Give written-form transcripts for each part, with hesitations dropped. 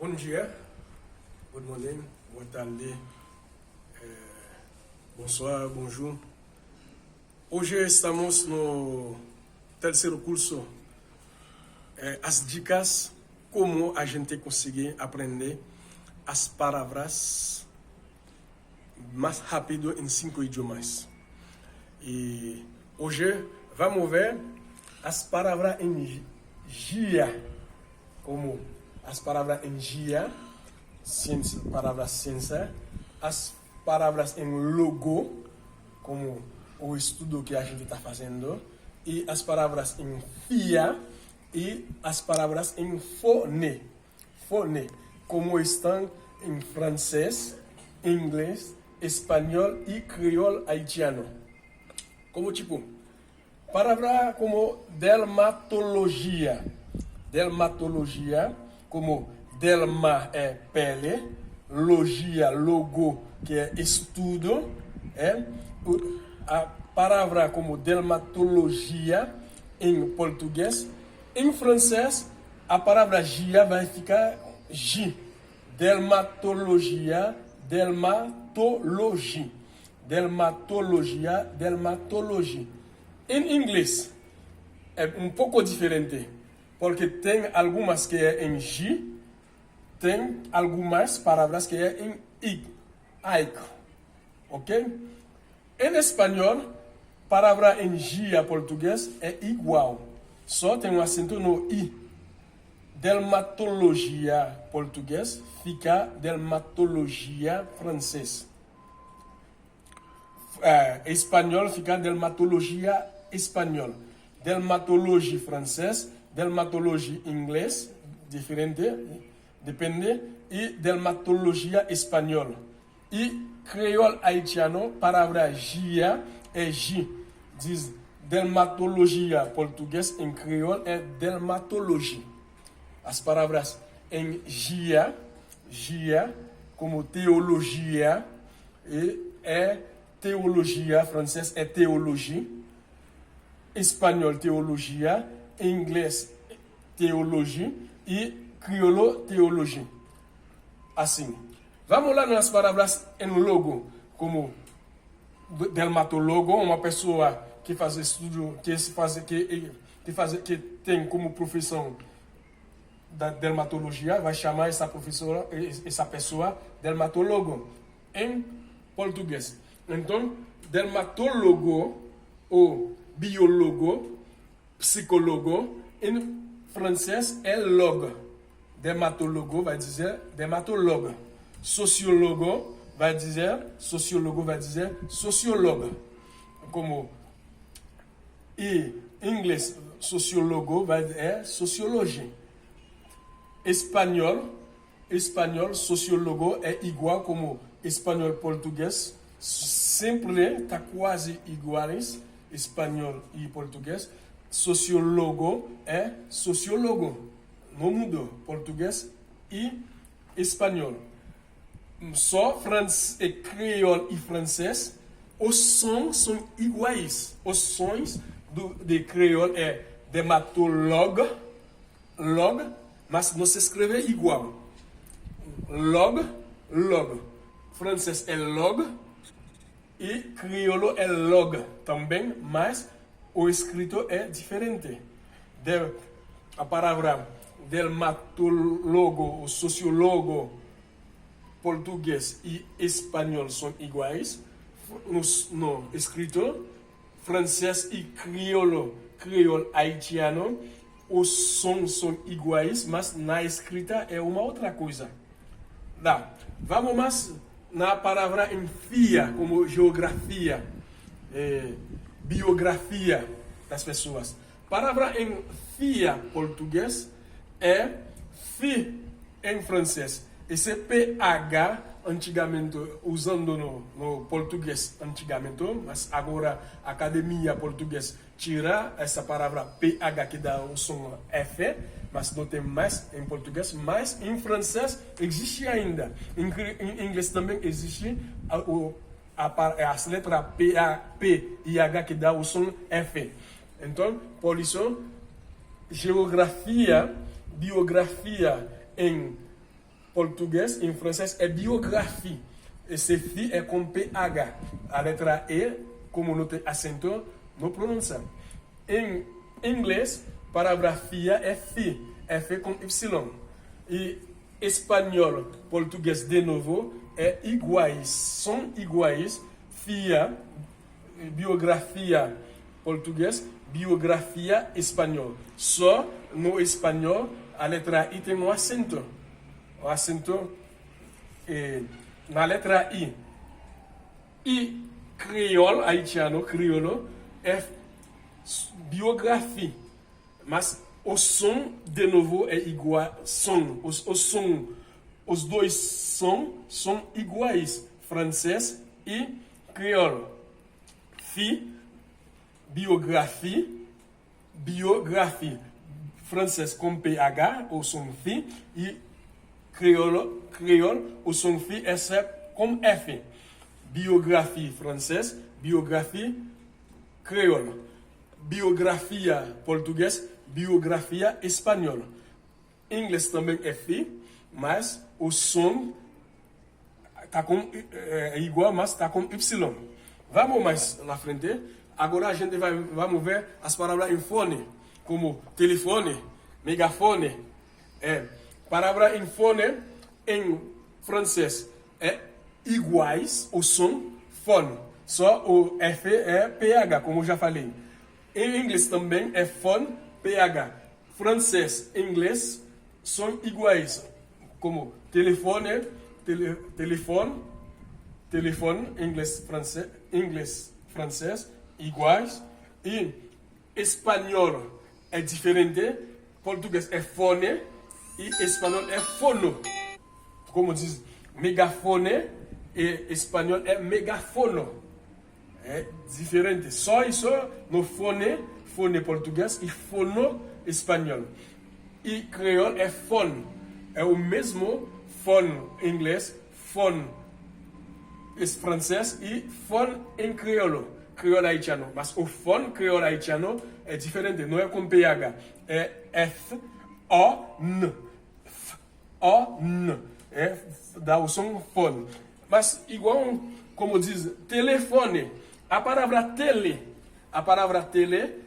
Bom dia, good morning, boa tarde, bonsoir, bonjour. Hoje estamos no terceiro curso, as dicas como a gente conseguir aprender as palavras mais rápido em 5 idiomas. E hoje vamos ver as palavras em dia, como as palavras em dia, ciência, palavras ciência, as palavras em logo, como o estudo que a gente está fazendo, e as palavras em fia e as palavras em fone, como estão em francês, inglês, espanhol e crioulo haitiano. Como tipo, palavra como dermatologia, como derma é pele, logia, logo, que é estudo, a palavra como dermatologia em português. Em francês, a palavra gia vai ficar J. Dermatologia. Em inglês, é um pouco diferente, porque tem algumas que é em J, tem algumas palavras que é em I, ok? Em espanhol, palavra em J a português é igual, só tem um acento no I. Dermatologia português fica dermatologia francês. Espanhol fica dermatologia espanhol. Dermatologia francês, dermatologia inglês, diferente, depende, e dermatologia espanhol. E crioulo haitiano, palavra gia é J. Diz dermatologia português em crioulo é dermatologia. As palavras em gia, como teologia, é teologia, francês é teologia, espanhol teologia, inglês teologia e crioulo teologia. Assim, vamos lá nas palavras em logo, como dermatólogo, uma pessoa que faz estudo, que tem como profissão da dermatologia, vai chamar essa pessoa dermatólogo em português. Então, dermatólogo ou biólogo, psicólogo, em francês é log. Dermatólogo vai dizer dermatólogo. Sociólogo vai dizer sociólogo. Como em inglês, sociólogo é sociologia. Espanhol, sociólogo é igual como espanhol português, sempre está quase iguais, espanhol e português. Sociólogo é sociólogo, no mundo português e espanhol. Só francês, crioulo e francês, os sons são iguais. Os sons de crioulo é dermatólogo, mas não se escreve igual. Log. Francês é log e crioulo é log também, mas o escrito é diferente. A palavra dermatólogo, o sociólogo, português e espanhol são iguais. No escrito, francês e crioulo haitiano, os sons são iguais, mas na escrita é uma outra coisa. Vamos mais na palavra em fia, como geografia, biografia das pessoas. Palavra em fia português é fi em francês. Esse PH, antigamente, usando no português antigamente, mas agora a Academia Portuguesa tira essa palavra PH que dá o som F, mas não tem mais em português, mas em francês existe ainda. Em inglês também existe as letras P e H que dá o som F. Então, por isso, geografia, biografia em português, em francês, é biografia. Esse fi é com PH. A letra E, como não tem acento, não pronuncia. Em inglês, palavra fia é fi. É fi com Y. E espanhol, português de novo, é iguais. São iguais. Fia, biografia, português, biografia, espanhol. Só no espanhol, a letra I tem um acento. O acento na letra I. E crioulo, haitiano, crioulo, é biografia. Mas o som, de novo, é igual. Os dois são iguais. Francês e crioulo. Fi, biografia. Francês com PH, o som fi. E crioulo, o som fi é com F. Biografia francês, biografia crioulo. Biografia português, biografia espanhol. Inglês também é fi, mas o som é igual, mas está com Y. Vamos mais na frente. Agora a gente vamos ver as palavras em fone, como telefone, megafone. Palavra em fone, em francês, é iguais, o som, fone. Só o F é PH, como eu já falei. Em inglês também é fone, PH. Francês e inglês são iguais, como telefone, telefone, inglês, francês, iguais. E espanhol é diferente, português é fone e espanhol é fono. Como diz, megafone e espanhol é megafono. É diferente. Só isso no fone português e fono espanhol. E crioulo é fone. É o mesmo fone em inglês, fone francês e fone em crioulo haitiano. Mas o fone crioulo haitiano é diferente, não é com PH. É F-O-N. F-O-N. Dá o som fone. Mas igual, como diz, telefone. A palavra tele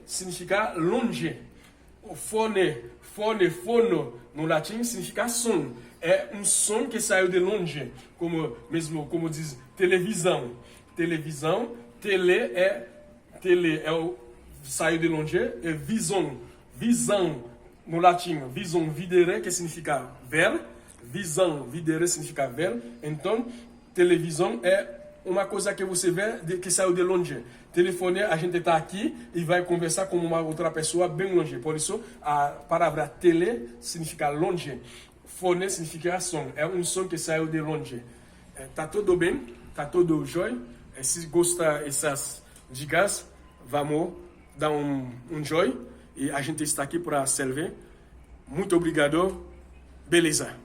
significa longe. O fono, no latim, significa som. É um som que saiu de longe, como diz televisão. Televisão, saiu de longe, é visão. Visão, no latim, visão videre, que significa ver. Visão, videre, significa ver. Então, televisão é uma coisa que você vê que saiu de longe. Telefone, a gente está aqui e vai conversar com uma outra pessoa bem longe. Por isso, a palavra tele significa longe. Fone significa som. É um som que saiu de longe. Tá tudo bem? Tá tudo jóia? Se gosta dessas dicas, vamos dar um joinha. E a gente está aqui para servir. Muito obrigado. Beleza.